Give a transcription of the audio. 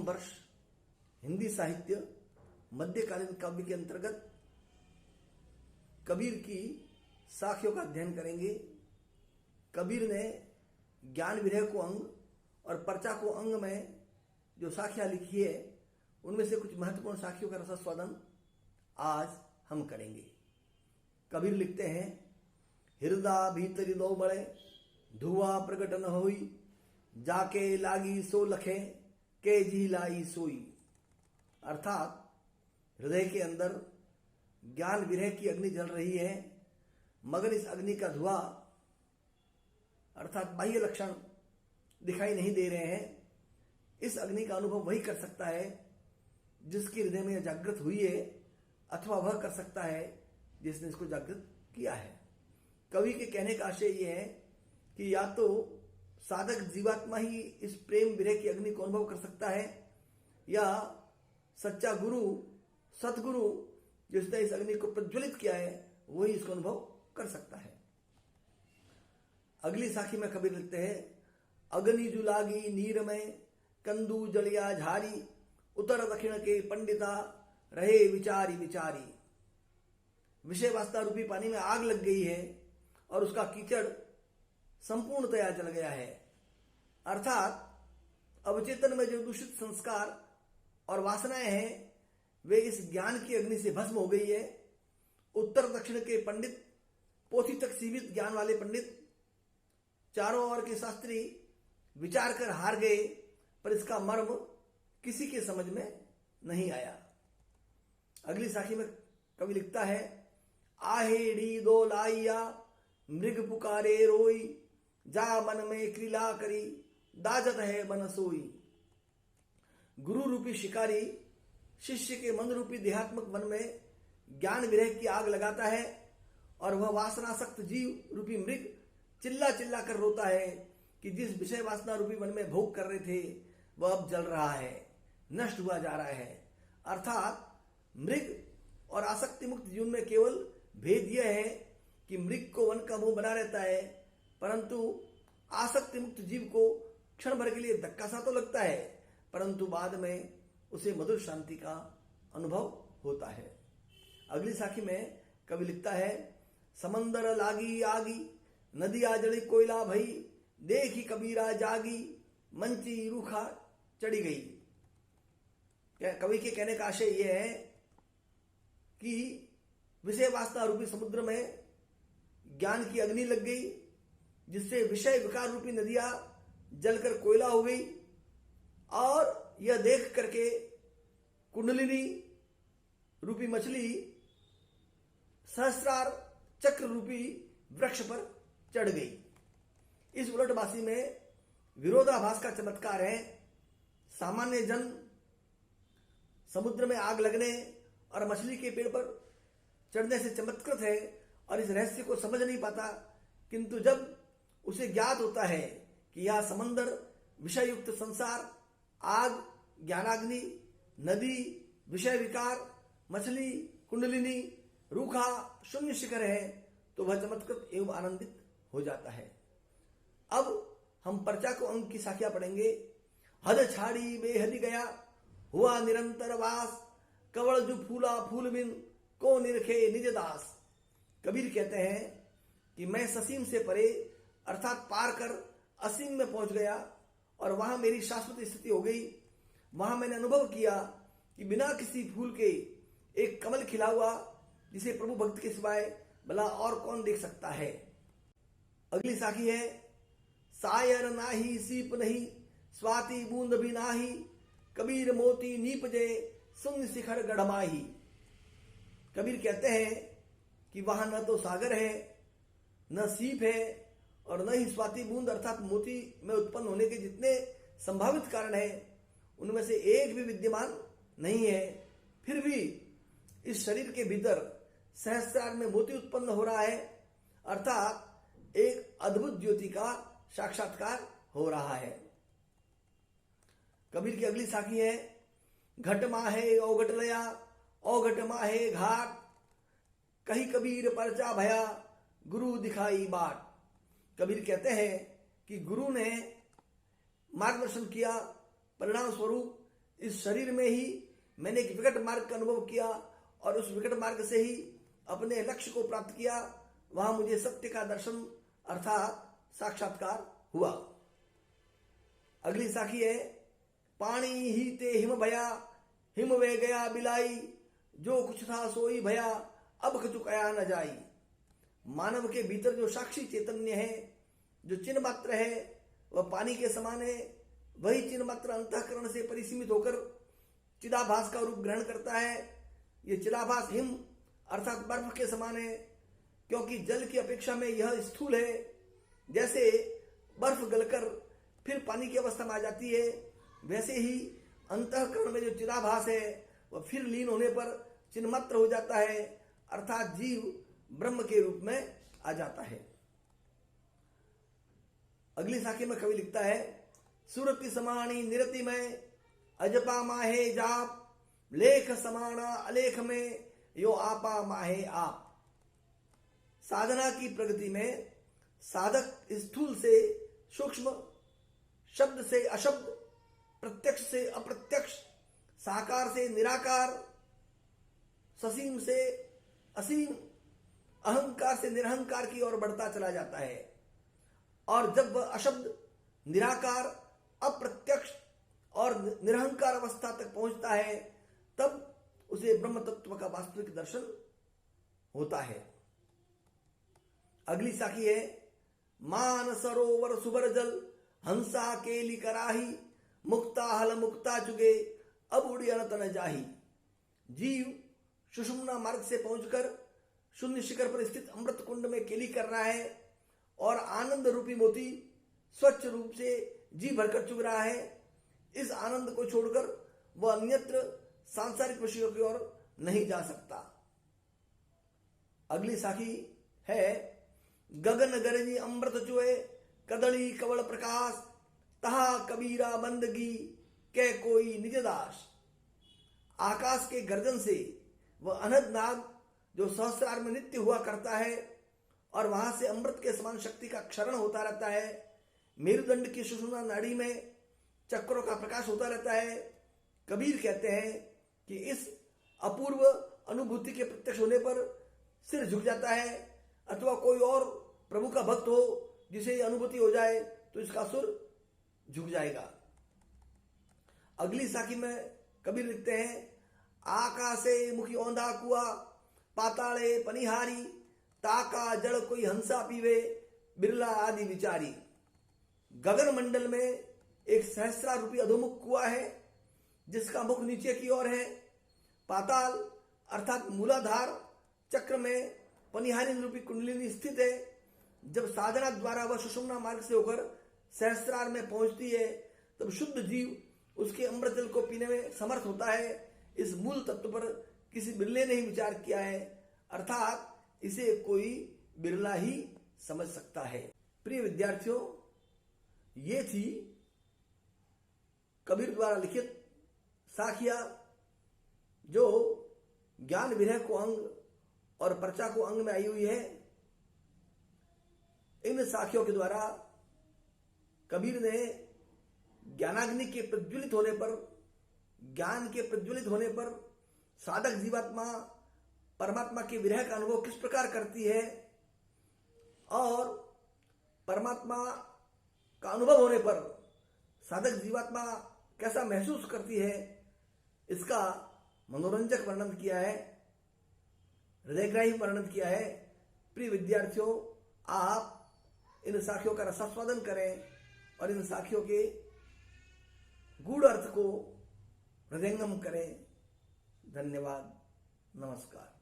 प्रथम वर्ष हिंदी साहित्य मध्यकालीन काव्य के अंतर्गत कबीर की साखियों का अध्ययन करेंगे। कबीर ने ज्ञान विरह को अंग और पर्चा को अंग में जो साखियां लिखी है उनमें से कुछ महत्वपूर्ण साखियों का रसास्वादन आज हम करेंगे। कबीर लिखते हैं, हृदय भीतरी लो बड़े धुआ प्रकट न होई, जाके लागी सो लखे के जी लाई सोई। अर्थात हृदय के अंदर ज्ञान विरह की अग्नि जल रही है, मगर इस अग्नि का धुआं अर्थात बाह्य लक्षण दिखाई नहीं दे रहे हैं। इस अग्नि का अनुभव वही कर सकता है जिसके हृदय में जागृत हुई है, अथवा वह कर सकता है जिसने इसको जागृत किया है। कवि के कहने का आशय यह है कि या तो साधक जीवात्मा ही इस प्रेम विरह की अग्नि को अनुभव कर सकता है, या सच्चा गुरु सतगुरु जिसने इस अग्नि को प्रज्वलित किया है वही इसको अनुभव कर सकता है। अगली साखी में कबीर लिखते हैं, अग्नि जुलागी नीर में कंदू जलिया झारी, उत्तर दक्षिण के पंडिता रहे विचारी विचारी। विषय वासना रूपी पानी में आग लग गई है और उसका कीचड़ संपूर्णतया जल गया है। अर्थात अवचेतन में जो दूषित संस्कार और वासनाएं हैं वे इस ज्ञान की अग्नि से भस्म हो गई है। उत्तर दक्षिण के पंडित, पोथी तक सीमित ज्ञान वाले पंडित, चारों ओर के शास्त्री विचार कर हार गए, पर इसका मर्म किसी के समझ में नहीं आया। अगली साखी में कवि लिखता है, आहेड़ी दो लाइया मृग पुकारे रोई, जा मन में क्रीला करी दाजत है मन सोई। गुरु रूपी शिकारी शिष्य के मन रूपी देहात्मक मन में ज्ञान विरह की आग लगाता है और वह वासनासक्त जीव रूपी मृग चिल्ला चिल्ला कर रोता है कि जिस विषय वासना रूपी मन में भोग कर रहे थे वह अब जल रहा है, नष्ट हुआ जा रहा है। अर्थात मृग और आसक्ति मुक्त जीवन में केवल भेद यह है कि मृग को वन का मुंह बना रहता है, परंतु आसक्ति मुक्त जीव को क्षण भर के लिए धक्का सा तो लगता है, परंतु बाद में उसे मधुर शांति का अनुभव होता है। अगली साखी में कवि लिखता है, समंदर लागी आगी नदिया जड़ी कोयला भई, देखी कबीरा जागी मंची रूखा चढ़ी गई। कवि के कहने का आशय यह है कि विषय वासना रूपी समुद्र में ज्ञान की अग्नि लग गई, जिससे विषय विकार रूपी नदियां जलकर कोयला हो गई, और यह देख करके कुंडलिनी रूपी मछली सहस्रार चक्र रूपी वृक्ष पर चढ़ गई। इस उलटबासी में विरोधाभास का चमत्कार है। सामान्य जन समुद्र में आग लगने और मछली के पेड़ पर चढ़ने से चमत्कृत है और इस रहस्य को समझ नहीं पाता, किंतु जब उसे ज्ञात होता है कि यह समंदर, विषय युक्त संसार, आग, ज्ञानाग्नि, नदी, विषय विकार, मछली, कुंडलिनी, रूखा, शून्य शिखर है, तो वह चमत्कृत एवं आनंदित हो जाता है। अब हम पर्चा को अंग की साखियां पढ़ेंगे। हद छाड़ी बेहद गया हुआ निरंतर वास, कवड़ जो फूला फूल बिन को निरखे निज दास। कबीर कहते हैं कि मैं ससीम से परे अर्थात पार कर असीम में पहुंच गया और वहां मेरी शाश्वत स्थिति हो गई। वहां मैंने अनुभव किया कि बिना किसी फूल के एक कमल खिला हुआ, जिसे प्रभु भक्त के सिवाय भला और कौन देख सकता है। अगली साखी है, सायर नाही सीप नहीं, स्वाति बूंद भी नाही, कबीर मोती नीपजे शून्य शिखर गढ़माही। कबीर कहते हैं कि वहां न तो सागर है, न सीप है, और न ही स्वाति बूंद अर्थात मोती में उत्पन्न होने के जितने संभावित कारण हैं उनमें से एक भी विद्यमान नहीं है। फिर भी इस शरीर के भीतर सहस्रार में मोती उत्पन्न हो रहा है, अर्थात एक अद्भुत ज्योति का साक्षात्कार हो रहा है। कबीर की अगली साखी है, घट माहे औघट लया औघट माहे घाट, कही कबीर परचा भया गुरु दिखाई बाट। कबीर कहते हैं कि गुरु ने मार्गदर्शन किया, परिणाम स्वरूप इस शरीर में ही मैंने एक विकट मार्ग का अनुभव किया और उस विकट मार्ग से ही अपने लक्ष्य को प्राप्त किया। वहां मुझे सत्य का दर्शन अर्थात साक्षात्कार हुआ। अगली साखी है, पानी ही ते हिम भया, हिम वे गया बिलाई, जो कुछ था सोई भया, अब कछु कया न जाई। मानव के भीतर जो साक्षी चैतन्य है, जो चिन्ह मात्र है, वह पानी के समान है। वही चिन्ह मात्र अंतःकरण से परिसीमित होकर चिदाभास का रूप ग्रहण करता है। ये चिदाभास हिम अर्थात बर्फ के समान है, क्योंकि जल की अपेक्षा में यह स्थूल है। जैसे बर्फ गलकर फिर पानी की अवस्था में आ जाती है, वैसे ही अंतःकरण में जो चिदाभास है वह फिर लीन होने पर चिन्हमात्र हो जाता है, अर्थात जीव ब्रह्म के रूप में आ जाता है। अगली साखी में कवि लिखता है, सुरति समाणी निरति में, अजपा माहे जाप, लेख समाना अलेख में, यो आपा माहे आप। साधना की प्रगति में साधक स्थूल से सूक्ष्म, शब्द से अशब्द, प्रत्यक्ष से अप्रत्यक्ष, साकार से निराकार, ससीम से असीम, अहंकार से निरहंकार की ओर बढ़ता चला जाता है। और जब वह अशब्द, निराकार, अप्रत्यक्ष और निरहंकार अवस्था तक पहुंचता है, तब उसे ब्रह्म तत्व का वास्तविक दर्शन होता है। अगली साखी है, मान सरोवर सुबर जल, हंसा केली कराही, मुक्ता हल मुक्ता चुगे, अब उड़ी अनत न जाही। जीव सुषुम्ना मार्ग से पहुंचकर शून्य शिखर पर स्थित अमृत कुंड में केली कर रहा है और आनंद रूपी मोती स्वच्छ रूप से जी भरकर चुग रहा है। इस आनंद को छोड़कर वह अन्यत्र सांसारिक विषयों की ओर नहीं जा सकता। अगली साखी है, गगन गरजी अमृत चुए, कदली कवल प्रकाश, तहा कबीरा बंदगी, के कोई निज दास। आकाश के गर्जन से वह अनहद नाद जो सहस्रार में नित्य हुआ करता है और वहां से अमृत के समान शक्ति का क्षरण होता रहता है। मेरुदंड की सुषुम्ना नाड़ी में चक्रों का प्रकाश होता रहता है। कबीर कहते हैं कि इस अपूर्व अनुभूति के प्रत्यक्ष होने पर सिर झुक जाता है, अथवा कोई और प्रभु का भक्त हो जिसे ये अनुभूति हो जाए तो इसका सुर झुक जाएगा। अगली साखी में कबीर लिखते हैं, आकाशे मुखी औंधा कुआ, पाताले पनिहारी, ताका जड़ कोई हंसा पीवे, बिरला आदि विचारी। गगन मंडल में एक सहस्रा रूपी अधोमुख कुआ है जिसका मुख नीचे की ओर है। पाताल अर्थात मूलाधार चक्र में पनिहारी रूपी कुंडलिनी स्थित है। जब साधना द्वारा वह सुषुम्ना मार्ग से होकर सहस्रार में पहुंचती है, तब शुद्ध जीव उसके अमृत जल को पीने में समर्थ होता है। इस मूल तत्व पर किसी बिरले ने ही विचार किया है, अर्थात इसे कोई बिरला ही समझ सकता है। प्रिय विद्यार्थियों, ये थी कबीर द्वारा लिखित साखियां जो ज्ञान विरह को अंग और पर्चा को अंग में आई हुई है। इन साखियों के द्वारा कबीर ने ज्ञानाग्नि के प्रज्वलित होने पर, ज्ञान के प्रज्वलित होने पर साधक जीवात्मा परमात्मा के विरह का अनुभव किस प्रकार करती है और परमात्मा का अनुभव होने पर साधक जीवात्मा कैसा महसूस करती है, इसका मनोरंजक वर्णन किया है, हृदयग्राही वर्णन किया है। प्रिय विद्यार्थियों, आप इन साखियों का रसास्वादन करें और इन साखियों के गूढ़ अर्थ को हृदयंगम करें। धन्यवाद, नमस्कार।